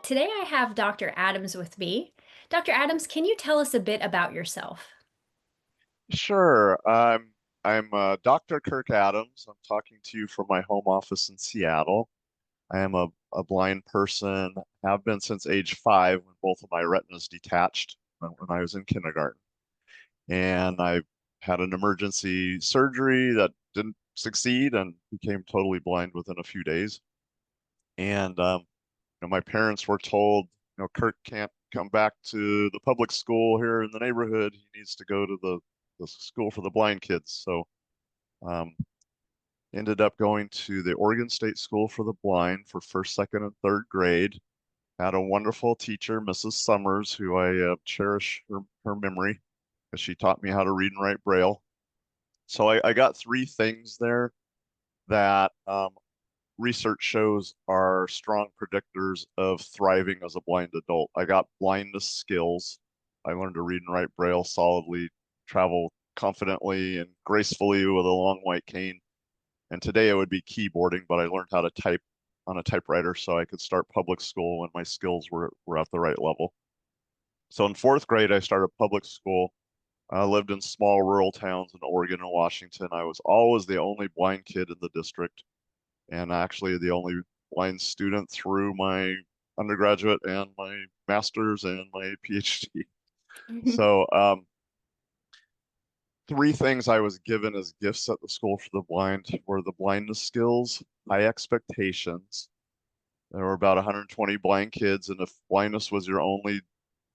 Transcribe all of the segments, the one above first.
Today I have Dr. Adams with me. Dr. Adams, can you tell us a bit about yourself? Sure. I'm Dr. Kirk Adams. I'm talking to you from my home office in Seattle. I am a blind person, have been since age 5 when both of my retinas detached when I was in kindergarten. And I had an emergency surgery that didn't succeed and became totally blind within a few days. And my parents were told, Kirk can't come back to the public school here in the neighborhood. He needs to go to the school for the blind kids. So um, ended up going to the Oregon State School for the Blind for first, second, and third grade. Had a wonderful teacher, Mrs. Summers, who I cherish her memory because she taught me how to read and write Braille. So I got three things there that research shows are strong predictors of thriving as a blind adult. I got blindness skills. I learned to read and write Braille solidly, travel confidently and gracefully with a long white cane. And today it would be keyboarding, but I learned how to type on a typewriter so I could start public school when my skills were at the right level. So in fourth grade, I started public school. I lived in small rural towns in Oregon and Washington. I was always the only blind kid in the district and actually the only blind student through my undergraduate and my master's and my PhD. So three things I was given as gifts at the School for the Blind were the blindness skills, high expectations. There were about 120 blind kids, and if blindness was your only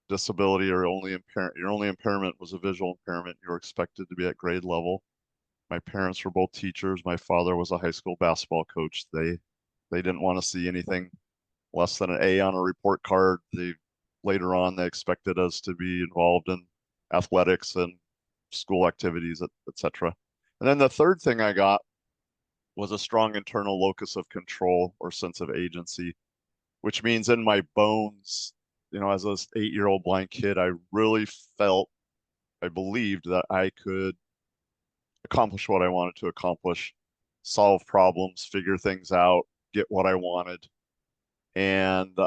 disability or your only impairment was a visual impairment, you were expected to be at grade level. My parents were both teachers. My father was a high school basketball coach. They didn't want to see anything less than an A on a report card. They later on they expected us to be involved in athletics and school activities, etc. And then the third thing I got was a strong internal locus of control or sense of agency, which means in my bones, as an 8-year-old blind kid, I really felt, I believed that I could accomplish what I wanted to accomplish, solve problems, figure things out, get what I wanted. And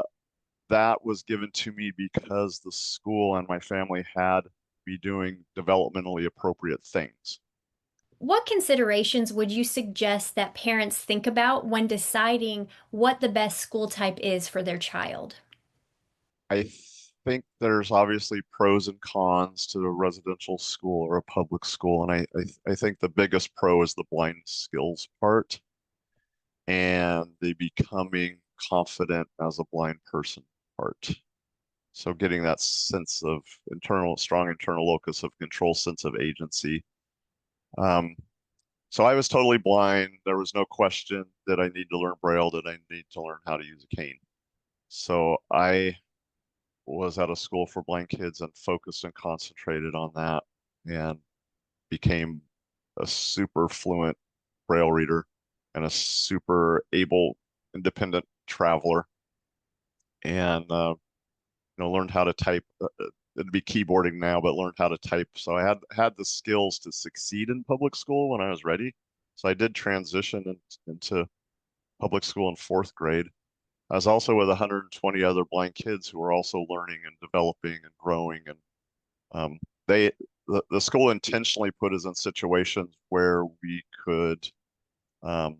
that was given to me because the school and my family had me doing developmentally appropriate things. What considerations would you suggest that parents think about when deciding what the best school type is for their child? I think there's obviously pros and cons to a residential school or a public school, and I think the biggest pro is the blind skills part and the becoming confident as a blind person part. So getting that sense of strong internal locus of control, sense of agency. Um, so I was totally blind. There was no question that I need to learn Braille, that I need to learn how to use a cane. So I was at a school for blind kids and focused and concentrated on that and became a super fluent Braille reader and a super able independent traveler and learned how to type. It'd be keyboarding now, but learned how to type. So I had the skills to succeed in public school when I was ready. So I did transition into public school in fourth grade. I was also with 120 other blind kids who were also learning and developing and growing. And um, they the school intentionally put us in situations where we could um,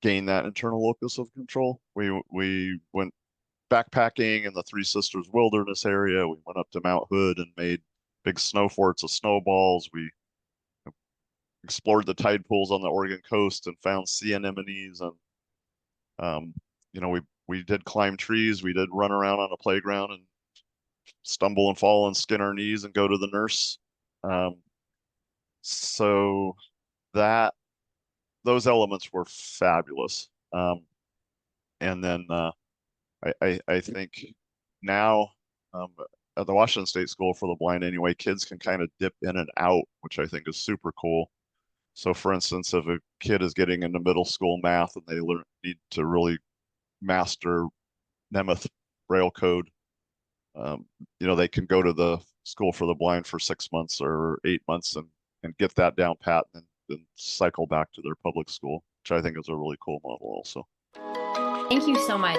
gain that internal locus of control. We went backpacking in the Three Sisters Wilderness area. We went up to Mount Hood and made big snow forts of snowballs. We explored the tide pools on the Oregon coast and found sea anemones. And um, we did climb trees. We did run around on a playground and stumble and fall and skin our knees and go to the nurse. Um, so that those elements were fabulous. And then I think now at the Washington State School for the Blind anyway, kids can kind of dip in and out, which I think is super cool. So for instance, if a kid is getting into middle school math and they need to really master Nemeth Braille code, they can go to the School for the Blind for 6 months or 8 months and get that down pat and then cycle back to their public school, which I think is a really cool model also. Thank you so much.